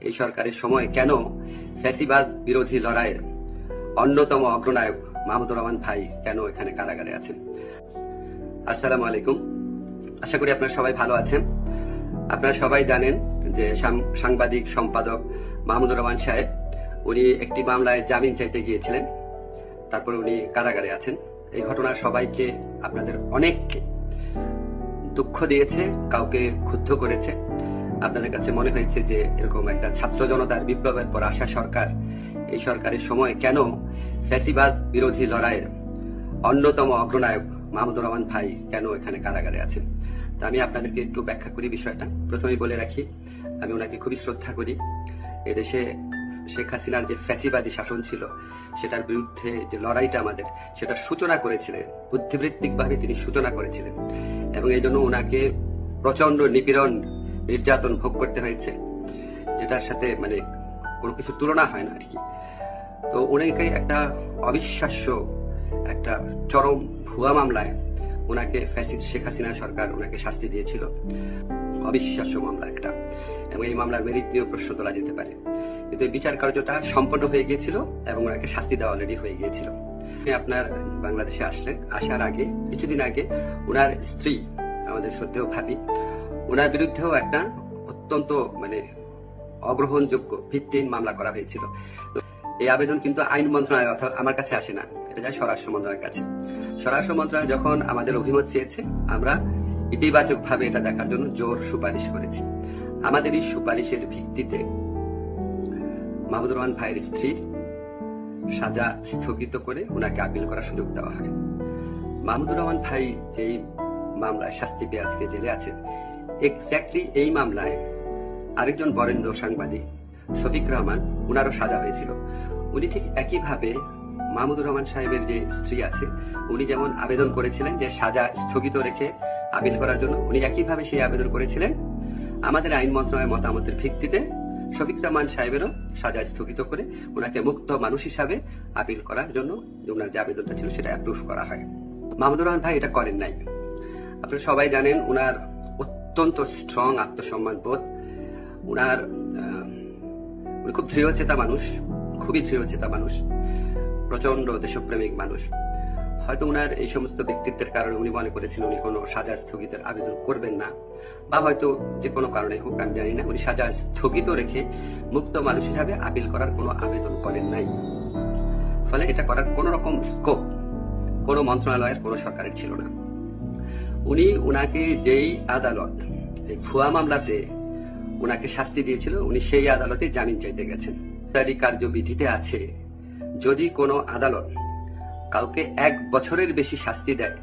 এই সরকারের সময় কেন ফ্যাসিবাদ বিরোধী লড়াইয়ের অন্যতম অগ্রনায়ক মাহমুদুর রহমান ভাই কেন এখানে কারাগারে আছেন। আসসালামু আলাইকুম, আশা করি আপনারা সবাই ভালো আছেন। আপনারা সবাই জানেন যে সাংবাদিক সম্পাদক মাহমুদুর রহমান সাহেব উনি একটি মামলায় জামিন চাইতে গিয়েছিলেন, তারপরে উনি কারাগারে আছেন। এই ঘটনা সবাইকে, আপনাদের অনেককে দুঃখ দিয়েছে, কাউকে ক্ষুব্ধ করেছে। আপনাদের কাছে মনে হয়েছে যে এরকম একটা ছাত্র জনতার বিপ্লবের পর আসা সরকার, এই সরকারের সময় কেন ফ্যাসিবাদ বিরোধী লড়াইয়ের অন্যতম অগ্রনায়ক মাহমুদুর রহমান ভাই কেন এখানে কারাগারে আছেন। তা আমি আপনাদেরকে একটু ব্যাখ্যা করি বিষয়টা। প্রথমেই বলে রাখি, আমি ওনাকে খুবই শ্রদ্ধা করি। এদেশে শেখ হাসিনার যে ফ্যাসিবাদী শাসন ছিল সেটার বিরুদ্ধে যে লড়াইটা আমাদের, সেটার সূচনা করেছিলেন, বুদ্ধিবৃত্তিকভাবে তিনি সূচনা করেছিলেন, এবং এই জন্য ওনাকে প্রচন্ড নিপীড়ন নির্যাতন ভোগ করতে হয়েছে, যেটার সাথে মানে কোনো কিছু তুলনা হয় না আর কি। তো ওনাকে একটা অবিশ্বাস্য একটা চরম ভুয়া মামলায় ওনাকে ফ্যাসিস্ট শেখ হাসিনা সরকার ওনাকে শাস্তি দিয়েছিল। অবিশ্বাস্য মামলা একটা, এবং এই মামলার মেরিট নিয়েও প্রশ্ন তোলা যেতে পারে, কিন্তু বিচার কার্যটা সম্পন্ন হয়ে গিয়েছিল এবং ওনাকে শাস্তি দেওয়া অলরেডি হয়ে গিয়েছিল। আপনার বাংলাদেশে আসলেন, আসার আগে কিছুদিন আগে ওনার স্ত্রী, আমাদের শ্রদ্ধেয় ভাবি, ওনার বিরুদ্ধেও একটা অত্যন্ত মানে অগ্রহণযোগ্য ভিত্তিহীন মামলা করা হয়েছিল। এই আবেদন কিন্তু আইন মন্ত্রণালয় অর্থাৎ আমার কাছে আসে না, এটা যায় স্বরাষ্ট্র মন্ত্রণালয়ের কাছে। স্বরাষ্ট্র মন্ত্রণালয় যখন আমাদের অভিমত চেয়েছে, আমরা ইতিবাচক ভাবে এটা দেখার জন্য জোর সুপারিশ করেছি। আমাদের এই সুপারিশের ভিত্তিতে মাহমুদুর রহমান ভাইয়ের স্ত্রীর সাজা স্থগিত করে ওনাকে আপিল করার সুযোগ দেওয়া হয়। মাহমুদুর রহমান ভাই যেই মামলায় শাস্তি পেয়ে আজকে জেলে আছেন, এক্স্যাক্টলি এই মামলায় আরেকজন বরেণ্য সাংবাদিক শফিক রহমান, উনারও সাজা হয়েছিল। উনি ঠিক একইভাবে মাহমুদুর রহমান সাহেবের যে স্ত্রী আছে, উনি যেমন আবেদন করেছিলেন যে সাজা স্থগিত রেখে আপিল করার জন্য, উনি একইভাবে সেই আবেদন করেছিলেন। আমাদের আইন মন্ত্রণালয়ের মতামতের ভিত্তিতে শফিক রহমান সাহেবেরও সাজা স্থগিত করে ওনাকে মুক্ত মানুষ হিসাবে আপিল করার জন্য ওনার যে আবেদনটা ছিল সেটা অ্যাপ্রুভ করা হয়। মাহমুদুর রহমান ভাই এটা করেন নাই। আপনারা সবাই জানেন ওনার অত্যন্ত স্ট্রং আত্মসম্মান বোধ, উনি খুব দৃঢ়চেতা মানুষ, খুবই দৃঢ়চেতা মানুষ, প্রচন্ড দেশপ্রেমিক মানুষ। হয়তো উনার এই সমস্ত ব্যক্তিত্বের কারণে উনি মনে করেছিলেন উনি কোনো সাজা স্থগিতের আবেদন করবেন না, বা হয়তো যে কোনো কারণে হোক, আমি জানি না, উনি সাজা স্থগিত রেখে মুক্ত মানুষ হিসাবে আপিল করার কোনো আবেদন করেন নাই। ফলে এটা করার কোন রকম স্কোপ কোনো মন্ত্রণালয়ের, কোনো সরকারের ছিল না। উনি উনাকে যেই আদালত এই ভুয়া মামলাতে উনাকে শাস্তি দিয়েছিল, উনি সেই আদালতে জামিন চাইতে গেছেন। কার্যবিধিতে আছে, যদি কোনো আদালত কাউকে 1 বছরের বেশি শাস্তি দেয়